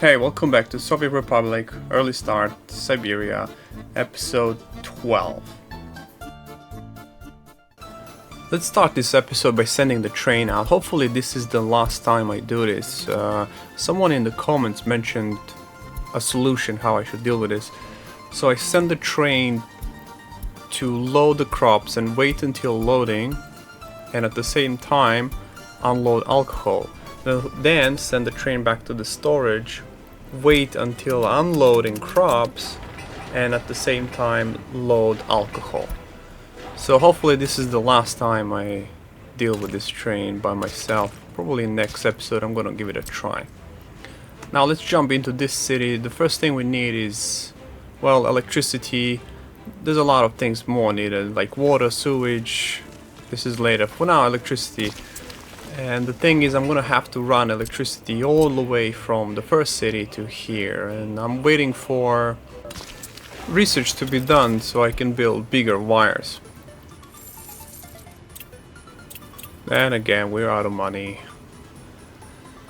Hey, welcome back to Soviet Republic, Early Start, Siberia, episode 12. Let's start this episode by sending the train out. Hopefully this is the last time I do this. Someone in the comments mentioned a solution how I should deal with this. So I send the train to load the crops and wait until loading, and at the same time unload alcohol. Then send the train back to the storage, wait until unloading crops, and at the same time load alcohol. So hopefully this is the last time I deal with this train by myself. Probably next episode I'm gonna give it a try. Now let's jump into this city. The first thing we need is, well, electricity. There's a lot of things more needed, like water, sewage. This is later. For now, electricity. And the thing is, I'm gonna have to run electricity all the way from the first city to here, and I'm waiting for research to be done so I can build bigger wires. And again, we're out of money.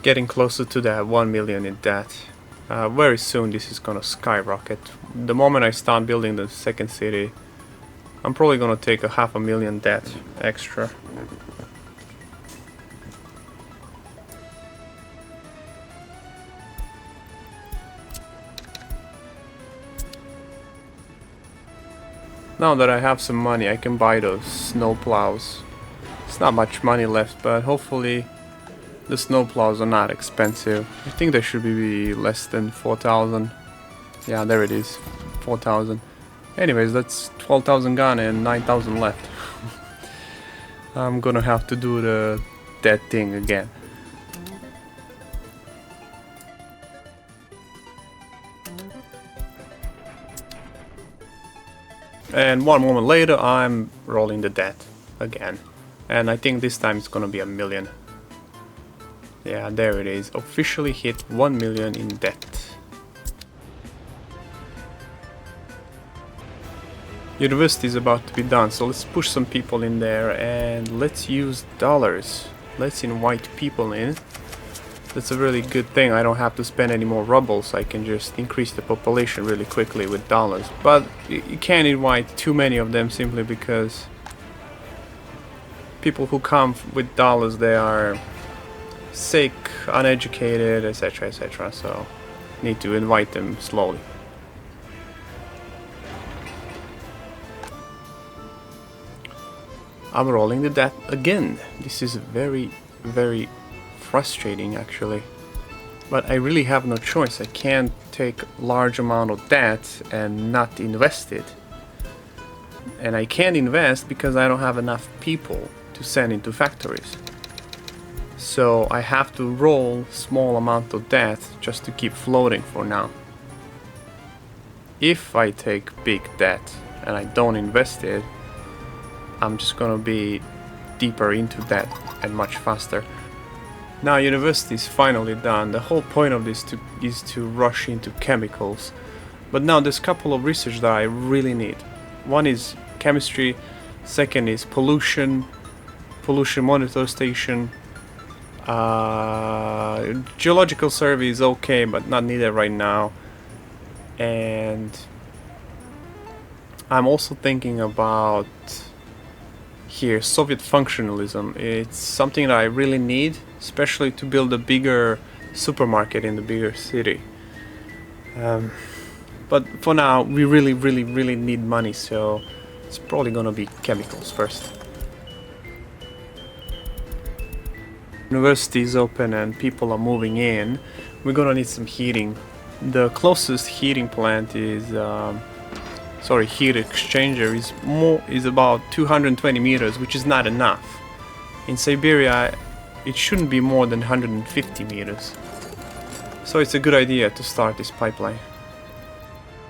Getting closer to that 1 million in debt. Very soon this is gonna skyrocket. The moment I start building the second city, I'm probably gonna take a $500,000 debt extra. Now that I have some money, I can buy those snow plows. It's not much money left, but hopefully the snow plows are not expensive. I think they should be less than 4,000. Yeah, there it is, 4,000. Anyways, that's 12,000 gone and 9,000 left. I'm gonna have to do that thing again. And one moment later, I'm rolling the debt again. And I think this time it's gonna be 1 million. Yeah, there it is. Officially hit 1 million in debt. University is about to be done, so let's push some people in there and let's use dollars. Let's invite people in. That's a really good thing. I don't have to spend any more rubles. I can just increase the population really quickly with dollars. But you can't invite too many of them simply because people who come with dollars, they are sick, uneducated, etc, etc. So need to invite them slowly. I'm rolling the debt again. This is very frustrating actually, but I really have no choice. I can't take large amount of debt and not invest it, and I can't invest because I don't have enough people to send into factories. So I have to roll small amount of debt just to keep floating for now. If I take big debt and I don't invest it, I'm just gonna be deeper into debt and much faster. Now university is finally done. The whole point of this is to rush into chemicals. But now there's a couple of research that I really need. One is chemistry, second is pollution monitor station. Geological survey is okay, but not needed right now. And I'm also thinking about here, Soviet functionalism. It's something that I really need, especially to build a bigger supermarket in the bigger city. But for now, we really need money, so it's probably gonna be chemicals first. University is open and people are moving in. We're gonna need some heating. The closest heating plant is heat exchanger is about 220 meters, which is not enough. In Siberia, it shouldn't be more than 150 meters. So it's a good idea to start this pipeline.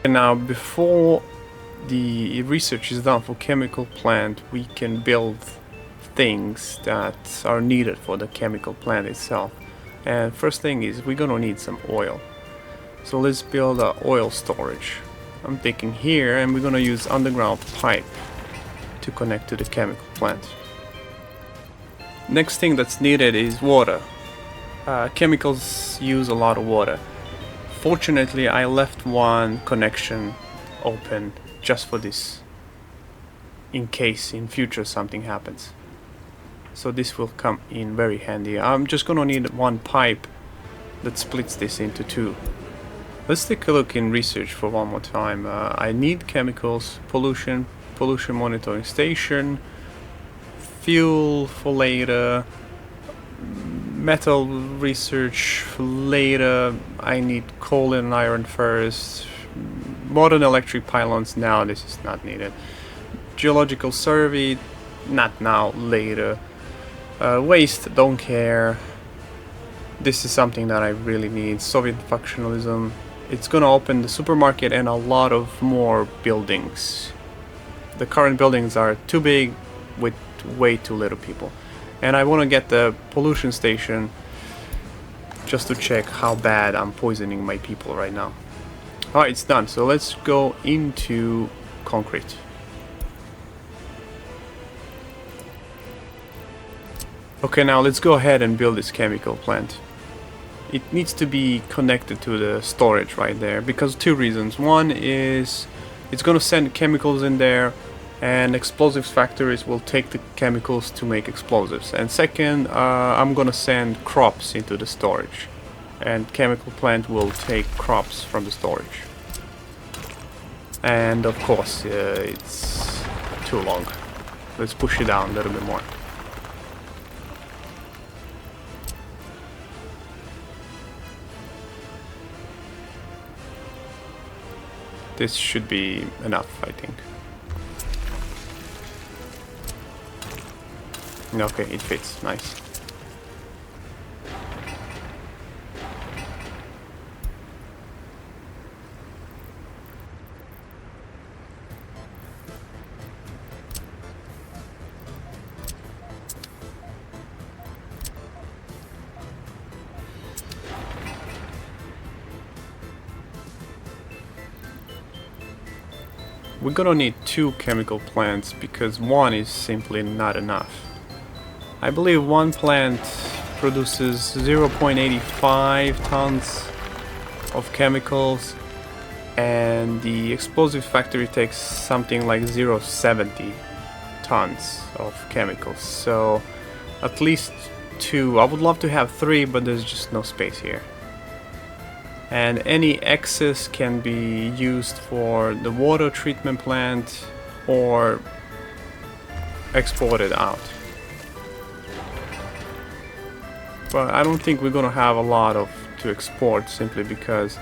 And now, before the research is done for chemical plant, we can build things that are needed for the chemical plant itself. And first thing is, we're gonna need some oil. So let's build an oil storage. I'm thinking here, and we're gonna use underground pipe to connect to the chemical plant. Next thing that's needed is water. Chemicals use a lot of water. Fortunately, I left one connection open just for this, in case in future something happens. So this will come in very handy. I'm just gonna need one pipe that splits this into two. Let's take a look in research for one more time. I need chemicals, pollution monitoring station, fuel for later, metal research for later. I need coal and iron first. Modern electric pylons, now this is not needed. Geological survey, not now, later. Waste, don't care. This is something that I really need. Soviet functionalism. It's gonna open the supermarket and a lot of more buildings. The current buildings are too big with way too little people. And I want to get the pollution station just to check how bad I'm poisoning my people right now. Alright, it's done. So let's go into concrete. Okay, now let's go ahead and build this chemical plant. It needs to be connected to the storage right there because two reasons. One is it's going to send chemicals in there and explosives factories will take the chemicals to make explosives. And second, I'm going to send crops into the storage and chemical plant will take crops from the storage. And of course, it's too long. Let's push it down a little bit more. This should be enough, I think. Okay, it fits. Nice. We're gonna need two chemical plants because one is simply not enough. I believe one plant produces 0.85 tons of chemicals and the explosive factory takes something like 0.70 tons of chemicals. So at least two. I would love to have three, but there's just no space here. And any excess can be used for the water treatment plant or exported out. But I don't think we're gonna have a lot to export simply because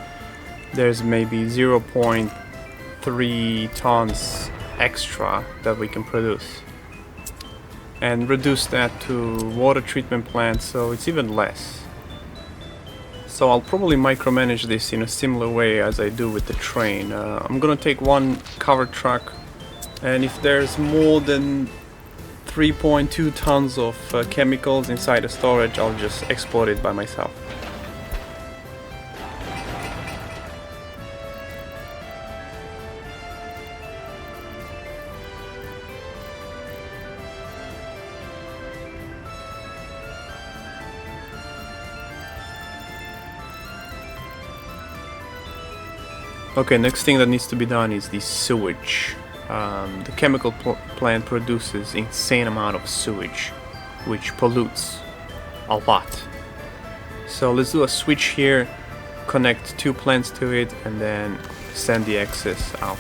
there's maybe 0.3 tons extra that we can produce. And reduce that to water treatment plant, so it's even less. So I'll probably micromanage this in a similar way as I do with the train. I'm gonna take one covered truck, and if there's more than 3.2 tons of chemicals inside the storage, I'll just export it by myself. Okay, next thing that needs to be done is the sewage. The chemical plant produces insane amount of sewage, which pollutes a lot. So let's do a switch here, connect two plants to it, and then send the excess out.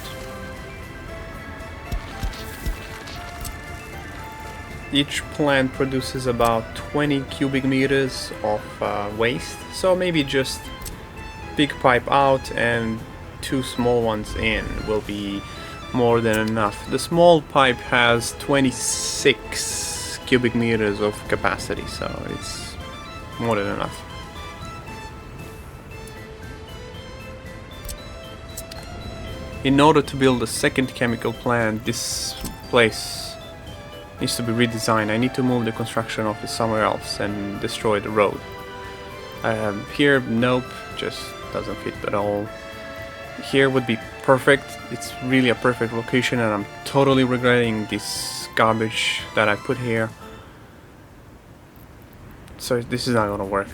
Each plant produces about 20 cubic meters of waste, so maybe just big pipe out and two small ones in will be more than enough. The small pipe has 26 cubic meters of capacity, so it's more than enough. In order to build a second chemical plant, this place needs to be redesigned. I need to move the construction office somewhere else and destroy the road. Here, nope, just doesn't fit at all. Here would be perfect. It's really a perfect location, and I'm totally regretting this garbage that I put here. So this is not gonna work.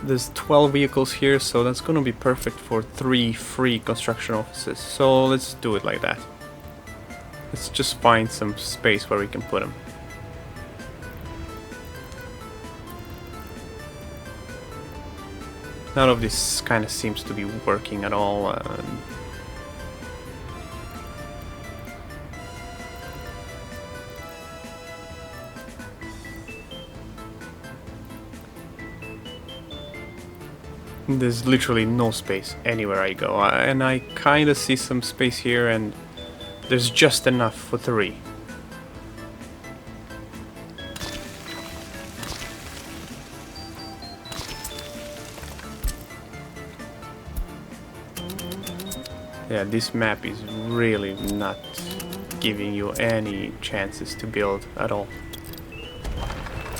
There's 12 vehicles here, so that's gonna be perfect for 3 free construction offices. So let's do it like that. Let's just find some space where we can put them. None of this kind of seems to be working at all. There's literally no space anywhere I go, and I kind of see some space here, and there's just enough for 3. Yeah, this map is really not giving you any chances to build at all.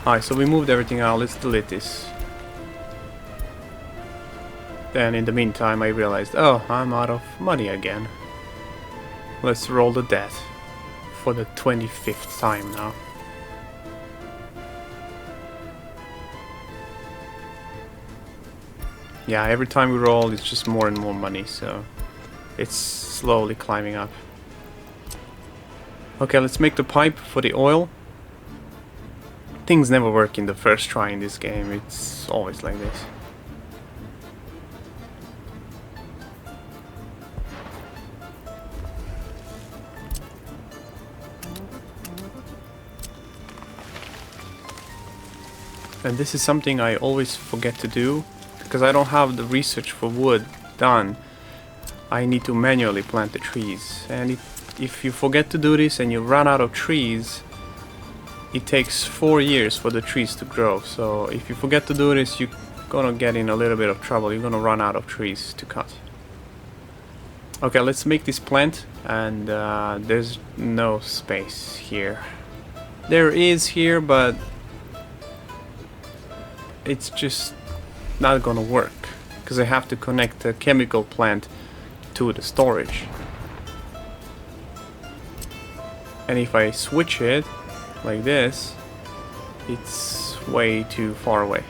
Alright, so we moved everything out. Let's delete this. Then in the meantime I realized, oh, I'm out of money again. Let's roll the debt for the 25th time now. Yeah, every time we roll it's just more and more money, so it's slowly climbing up. Okay, let's make the pipe for the oil. Things never work in the first try in this game, it's always like this. And this is something I always forget to do, because I don't have the research for wood done. I need to manually plant the trees, and if you forget to do this and you run out of trees, it takes 4 years for the trees to grow. So if you forget to do this, you're gonna get in a little bit of trouble. You're gonna run out of trees to cut. Okay, let's make this plant, and there's no space here. There is here, but it's just not gonna work, because I have to connect the chemical plant to the storage. And if I switch it like this, it's way too far away.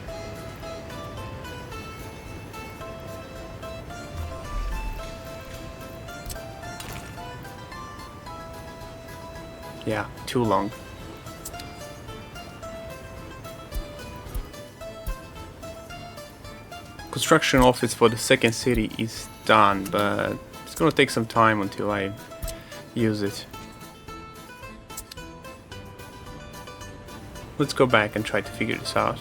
Yeah, too long. Construction office for the second city is done, but it's gonna take some time until I use it. Let's go back and try to figure this out.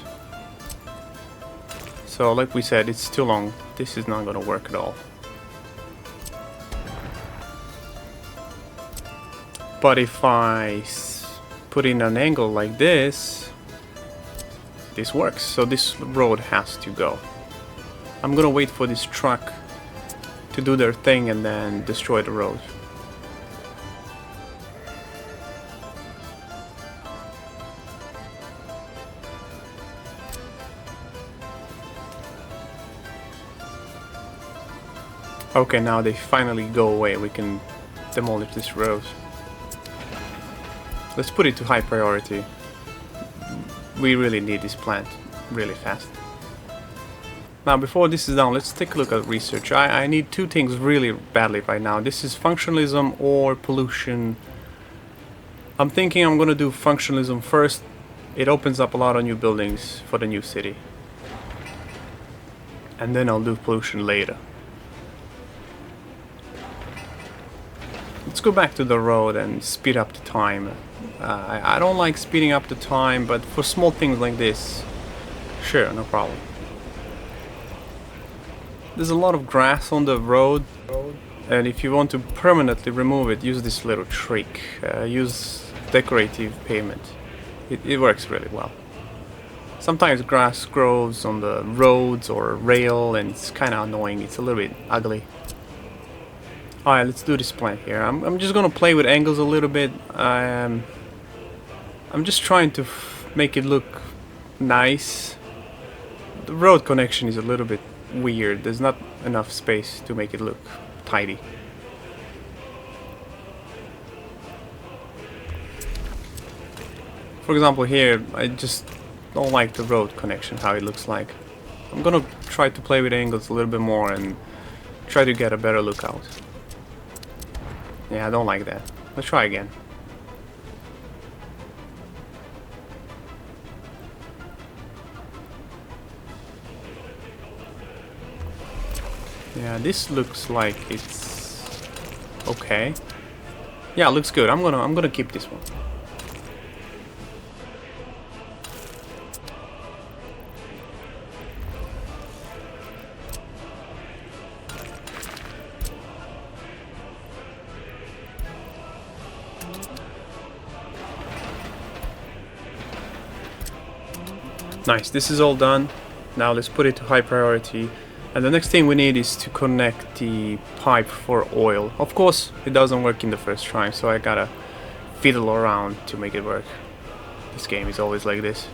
So like we said, it's too long. This is not gonna work at all. But if I put in an angle like this, this works. So this road has to go. I'm gonna wait for this truck to do their thing and then destroy the road. Okay, now they finally go away. We can demolish this road. Let's put it to high priority. We really need this plant really fast. Now, before this is done, let's take a look at research. I need 2 things really badly right now. This is functionalism or pollution. I'm thinking I'm gonna do functionalism first. It opens up a lot of new buildings for the new city. And then I'll do pollution later. Let's go back to the road and speed up the time. I don't like speeding up the time, but for small things like this, sure, no problem. There's a lot of grass on the road, and if you want to permanently remove it, use this little trick. Use decorative pavement. It works really well. Sometimes grass grows on the roads or rail, and it's kind of annoying. It's a little bit ugly. Alright, let's do this plant here. I'm just gonna play with angles a little bit. I'm just trying to make it look nice. The road connection is a little bit weird. There's not enough space to make it look tidy. For example, here I just don't like the road connection, how it looks like. I'm gonna try to play with angles a little bit more and try to get a better lookout. Yeah, I don't like that. Let's try again. Yeah, this looks like it's okay. Yeah, looks good. I'm gonna keep this one. Nice, this is all done. Now let's put it to high priority. And the next thing we need is to connect the pipe for oil. Of course, it doesn't work in the first try, so I gotta fiddle around to make it work. This game is always like this.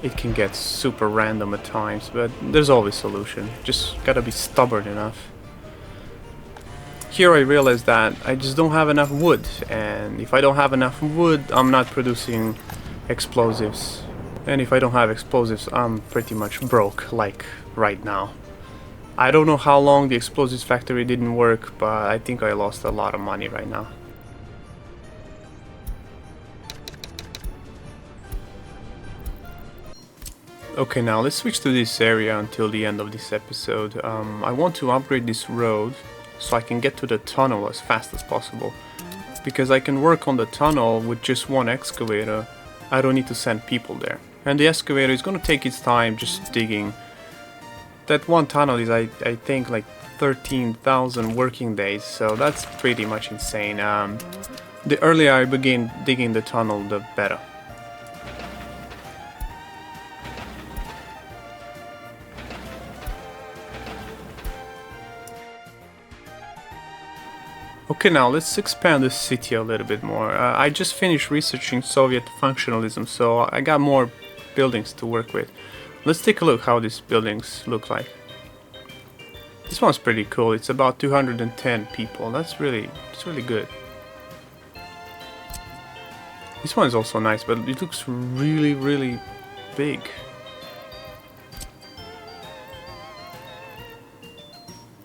It can get super random at times, but there's always a solution. Just gotta be stubborn enough. Here I realized that I just don't have enough wood, and if I don't have enough wood, I'm not producing explosives. And if I don't have explosives, I'm pretty much broke, like right now. I don't know how long the explosives factory didn't work, but I think I lost a lot of money right now. Okay, now let's switch to this area until the end of this episode. I want to upgrade this road so I can get to the tunnel as fast as possible. Because I can work on the tunnel with just one excavator. I don't need to send people there. And the excavator is going to take its time just digging. That one tunnel is, I think, like 13,000 working days, so that's pretty much insane. The earlier I begin digging the tunnel, the better. Okay, now let's expand the city a little bit more. I just finished researching Soviet functionalism, so I got more buildings to work with. Let's take a look how these buildings look like. This one's pretty cool. It's about 210 people. It's really good. This one is also nice, but it looks really big.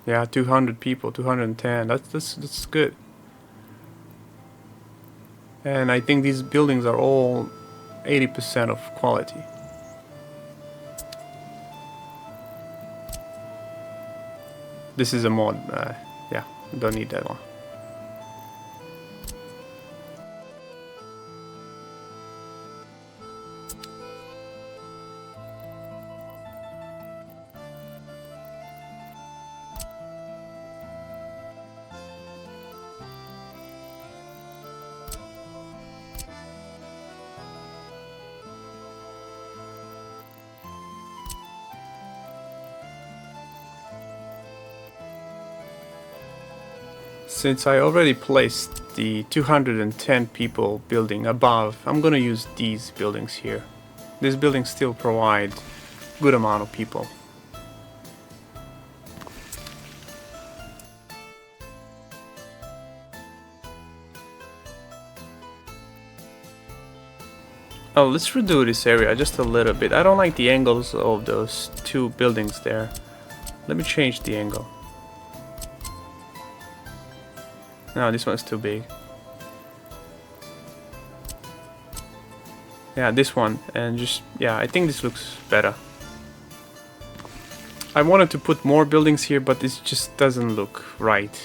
Yeah, 200 people, 210. That's good. And I think these buildings are all 80% of quality. This is a mod. Yeah, don't need that one. Since I already placed the 210 people building above, I'm gonna use these buildings here. These buildings still provide good amount of people. Oh, let's redo this area just a little bit. I don't like the angles of those two buildings there. Let me change the angle. No, this one's too big. Yeah, this one, and just, yeah, I think this looks better. I wanted to put more buildings here, but this just doesn't look right.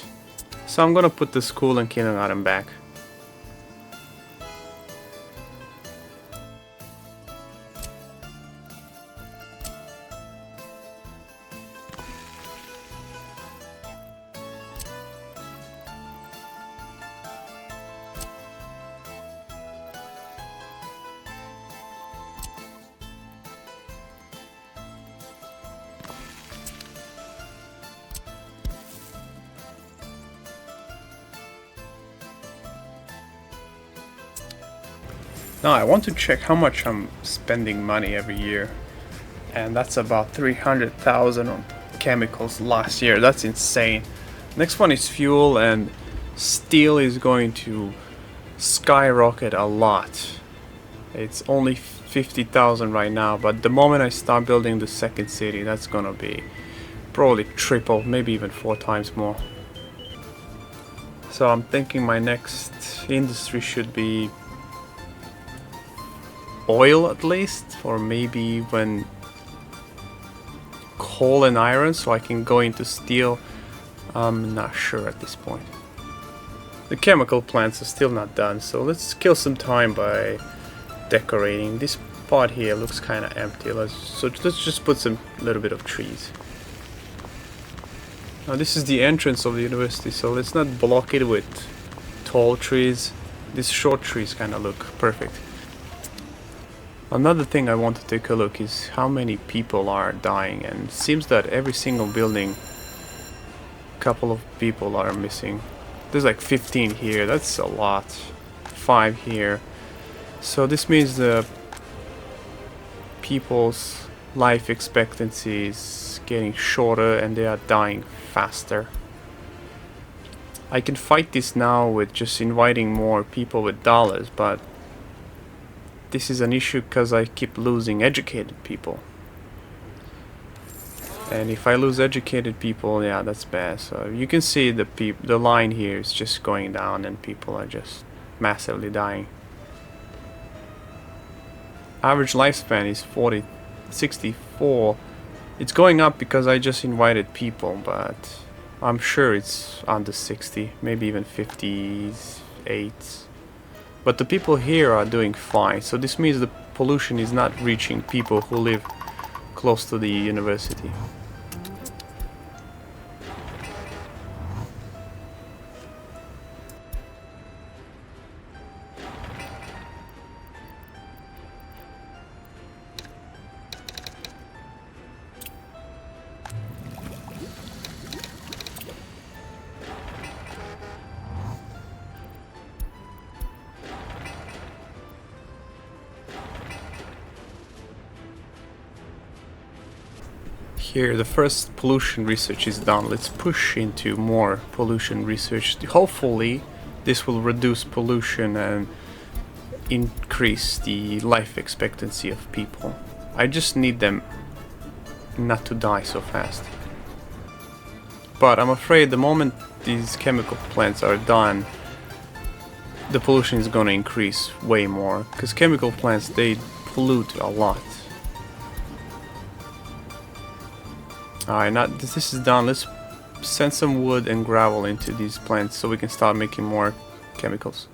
So I'm gonna put the school and kindergarten back. Now I want to check how much I'm spending money every year, and that's about 300,000 on chemicals last year. That's insane. Next one is fuel, and steel is going to skyrocket a lot. It's only 50,000 right now, but the moment I start building the second city, that's gonna be probably triple, maybe even 4 times more. So I'm thinking my next industry should be oil at least, or maybe even coal and iron, so I can go into steel. I'm not sure at this point. The chemical plants are still not done, so let's kill some time by decorating. This part here looks kind of empty, let's just put some little bit of trees. Now this is the entrance of the university, so let's not block it with tall trees. These short trees kind of look perfect. Another thing I want to take a look is how many people are dying, and it seems that every single building, a couple of people are missing. There's like 15 here, that's a lot. 5 here. So this means the people's life expectancy is getting shorter and they are dying faster. I can fight this now with just inviting more people with dollars, but this is an issue because I keep losing educated people. And if I lose educated people, yeah, that's bad. So you can see the line here is just going down and people are just massively dying. Average lifespan is 64. It's going up because I just invited people, but I'm sure it's under 60, maybe even 58. But the people here are doing fine, so this means the pollution is not reaching people who live close to the university. Here, the first pollution research is done. Let's push into more pollution research. Hopefully, this will reduce pollution and increase the life expectancy of people. I just need them not to die so fast. But I'm afraid the moment these chemical plants are done, the pollution is going to increase way more. Because chemical plants, they pollute a lot. Alright, now this is done. Let's send some wood and gravel into these plants so we can start making more chemicals.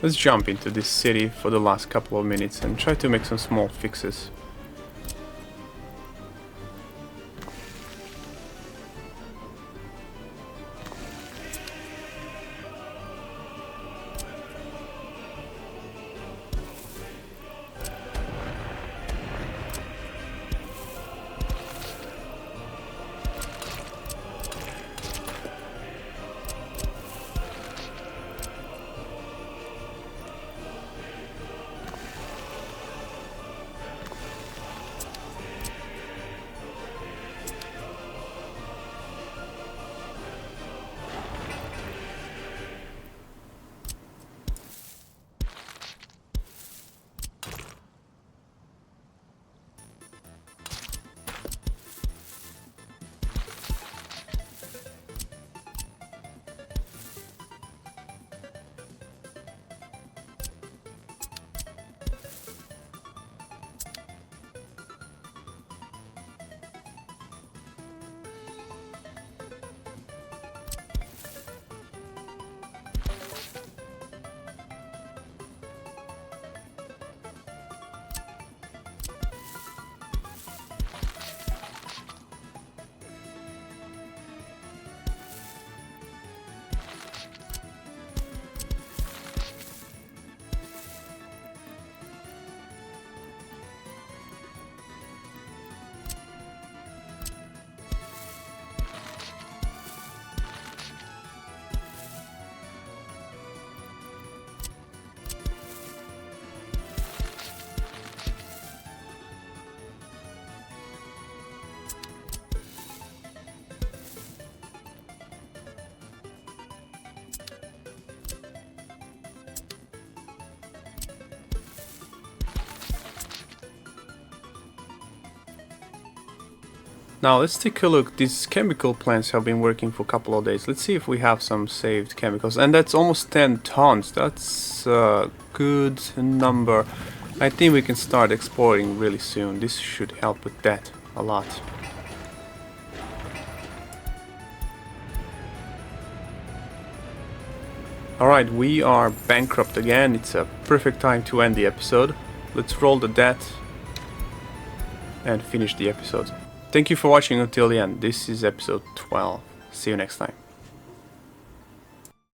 Let's jump into this city for the last couple of minutes and try to make some small fixes. Now let's take a look. These chemical plants have been working for a couple of days. Let's see if we have some saved chemicals. And that's almost 10 tons. That's a good number. I think we can start exploring really soon. This should help with that a lot. Alright, we are bankrupt again. It's a perfect time to end the episode. Let's roll the debt and finish the episode. Thank you for watching until the end. This is episode 12. See you next time.